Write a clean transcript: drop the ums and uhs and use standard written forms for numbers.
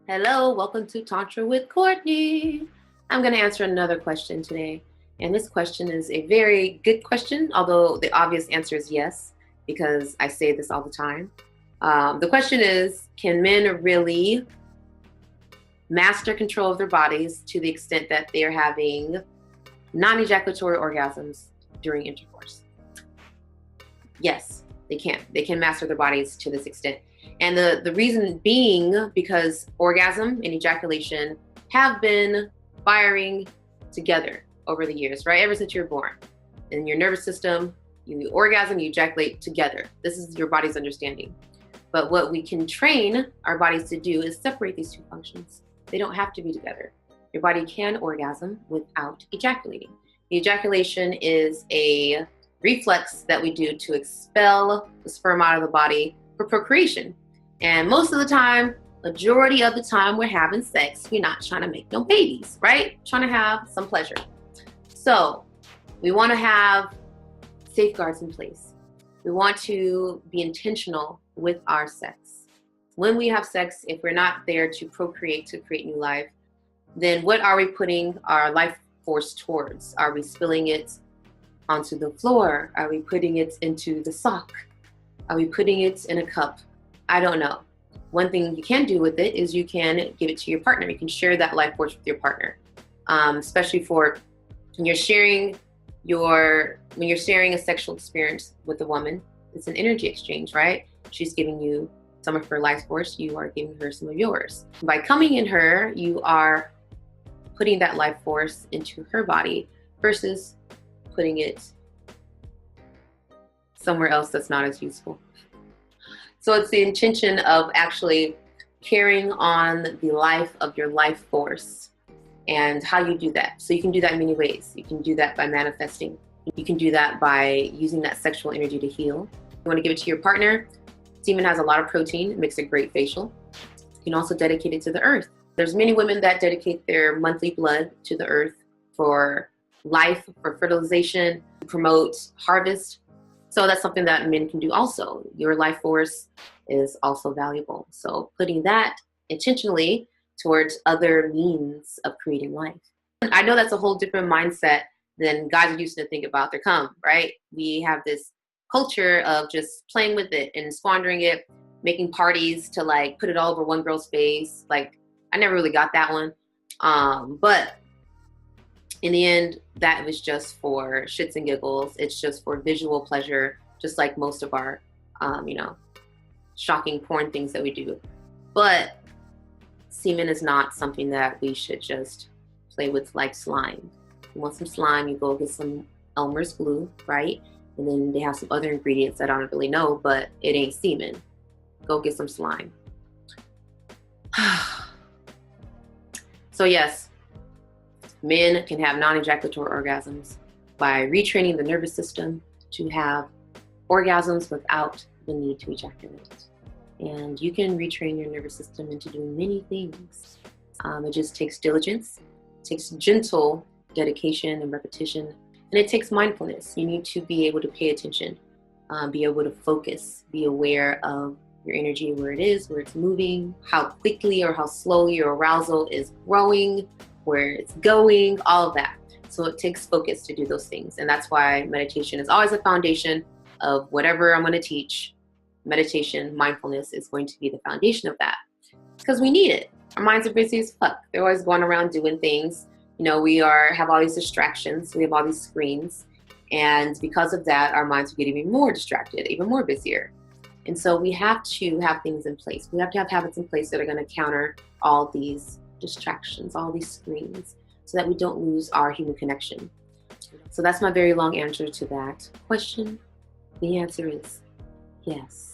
Hello, welcome to Tantra with Courtney. I'm going to answer another question today. And this question is a very good question, although the obvious answer is yes, because I say this all the time. The question is, can men really master control of their bodies to the extent that they're having non-ejaculatory orgasms during intercourse? Yes, they can. They can master their bodies to this extent. And the reason being because orgasm and ejaculation have been firing together over the years, right? Ever since you're born. In your nervous system, you orgasm, you ejaculate together. This is your body's understanding. But what we can train our bodies to do is separate these two functions. They don't have to be together. Your body can orgasm without ejaculating. The ejaculation is a reflex that we do to expel the sperm out of the body for procreation. And most of the time, majority of the time we're having sex, we're not trying to make no babies, right? Trying to have some pleasure. So we want to have safeguards in place. We want to be intentional with our sex. When we have sex, if we're not there to procreate, to create new life, then what are we putting our life force towards? Are we spilling it onto the floor? Are we putting it into the sock? Are we putting it in a cup? I don't know. One thing you can do with it is you can give it to your partner. You can share that life force with your partner, especially for when you're sharing a sexual experience with a woman. It's an energy exchange, right? She's giving you some of her life force. You are giving her some of yours. By coming in her, you are putting that life force into her body versus putting it somewhere else that's not as useful. So it's the intention of actually carrying on the life of your life force and how you do that. So you can do that in many ways. You can do that by manifesting. You can do that by using that sexual energy to heal. You want to give it to your partner. Semen has a lot of protein. It makes a great facial. You can also dedicate it to the earth. There's many women that dedicate their monthly blood to the earth for life, for fertilization, to promote harvest. So that's something that men can do also. Your life force is also valuable. So putting that intentionally towards other means of creating life. I know that's a whole different mindset than guys are used to think about their cum, right? We have this culture of just playing with it and squandering it, making parties to like put it all over one girl's face. Like I never really got that one. But in the end, that was just for shits and giggles. It's just for visual pleasure, just like most of our, shocking porn things that we do. But semen is not something that we should just play with like slime. You want some slime, you go get some Elmer's glue, right? And then they have some other ingredients that I don't really know, but it ain't semen. Go get some slime. So yes, men can have non-ejaculatory orgasms by retraining the nervous system to have orgasms without the need to ejaculate. And you can retrain your nervous system into doing many things. It just takes diligence, it takes gentle dedication and repetition, and it takes mindfulness. You need to be able to pay attention, be able to focus, be aware of your energy, where it is, where it's moving, how quickly or how slowly your arousal is growing, where it's going, all of that. So it takes focus to do those things. And that's why meditation is always a foundation of whatever I'm going to teach. Meditation, mindfulness is going to be the foundation of that. Because we need it. Our minds are busy as fuck. They're always going around doing things. We have all these distractions. We have all these screens. And because of that, our minds get even more distracted, even more busier. And so we have to have things in place. We have to have habits in place that are going to counter all these distractions, all these screens, so that we don't lose our human connection. So that's my very long answer to that question. The answer is yes.